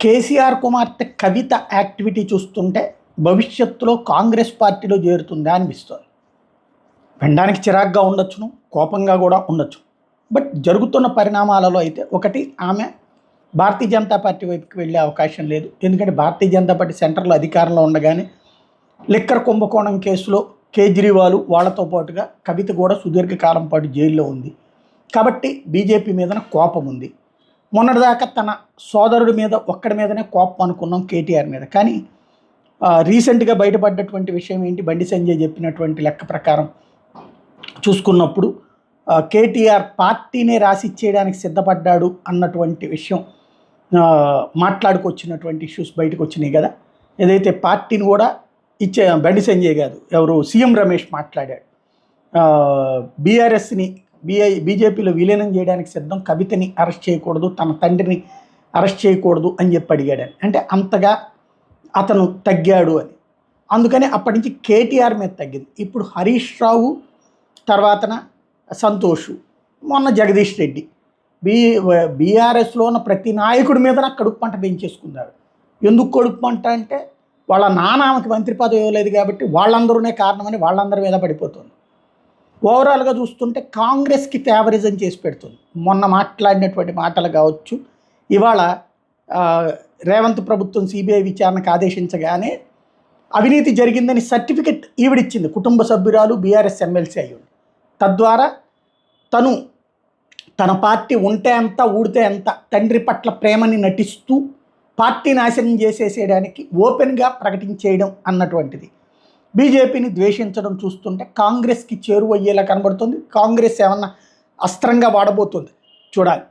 కేసీఆర్ కుమార్తె కవిత యాక్టివిటీ చూస్తుంటే భవిష్యత్తులో కాంగ్రెస్ పార్టీలో చేరుతుందా అనిపిస్తుంది. వినడానికి చిరాగ్గా ఉండొచ్చును, కోపంగా కూడా ఉండొచ్చు. బట్ జరుగుతున్న పరిణామాలలో అయితే ఒకటి, ఆమె భారతీయ జనతా పార్టీ వైపుకి వెళ్ళే అవకాశం లేదు. ఎందుకంటే భారతీయ జనతా పార్టీ సెంటర్లో అధికారంలో ఉండగానే లిక్కర్ కుంభకోణం కేసులో కేజ్రీవాల్ వాళ్ళతో పాటుగా కవిత కూడా సుదీర్ఘకాలం పాటు జైల్లో ఉంది. కాబట్టి బీజేపీ మీదన కోపం ఉంది. మొన్నటిదాకా తన సోదరుడి మీద ఒక్కడి మీదనే కోపం అనుకున్నాం, కేటీఆర్ మీద. కానీ రీసెంట్గా బయటపడ్డటువంటి విషయం ఏంటి, బండి సంజయ్ చెప్పినటువంటి లెక్క ప్రకారం చూసుకున్నప్పుడు కేటీఆర్ పార్టీనే రాసిచ్చేయడానికి సిద్ధపడ్డాడు అన్నటువంటి విషయం మాట్లాడుకొచ్చినటువంటి ఇష్యూస్ బయటకు వచ్చినాయి కదా. ఏదైతే పార్టీని కూడా ఇచ్చే బండి సంజయ్ కాదు, ఎవరు సీఎం రమేష్ మాట్లాడాడు, బీఆర్ఎస్ని బీజేపీలో విలీనం చేయడానికి సిద్ధం, కవితని అరెస్ట్ చేయకూడదు, తన తండ్రిని అరెస్ట్ చేయకూడదు అని చెప్పి అడిగాడని. అంటే అంతగా అతను తగ్గాడు అని. అందుకని అప్పటి నుంచి కేటీఆర్ మీద తగ్గింది. ఇప్పుడు హరీష్ రావు, తర్వాతన సంతోష్, మొన్న జగదీష్ రెడ్డి, బీఆర్ఎస్లో ఉన్న ప్రతి నాయకుడి మీద నాకు కడుపు పంట పెంచేసుకున్నాడు. ఎందుకు కడుపు పంట అంటే వాళ్ళ నాన్నకి మంత్రి పదవి ఇవ్వలేదు కాబట్టి వాళ్ళందరూనే కారణమని వాళ్ళందరి మీద పడిపోతుంది. ఓవరాల్గా చూస్తుంటే కాంగ్రెస్కి ఫేవరిజం చేసి పెడుతుంది. మొన్న మాట్లాడినటువంటి మాటలు కావచ్చు, ఇవాళ రేవంత్ ప్రభుత్వం సిబిఐ విచారణకు ఆదేశించగానే అవినీతి జరిగిందని సర్టిఫికెట్ ఈవిడిచ్చింది, కుటుంబ సభ్యురాలు బీఆర్ఎస్ ఎమ్మెల్సీ అయ్యింది. తద్వారా తన పార్టీ ఉంటే ఎంత ఊడితే ఎంత తండ్రి పట్ల ప్రేమని నటిస్తూ పార్టీ నాశనం చేసేసేయడానికి ఓపెన్గా ప్రకటించేయడం అన్నటువంటిది. బీజేపీని ద్వేషించడం చూస్తుంటే కాంగ్రెస్కి చేరువయ్యేలా కనబడుతుంది. కాంగ్రెస్ ఏమన్నా అస్త్రంగా వాడబోతుంది, చూడాలి.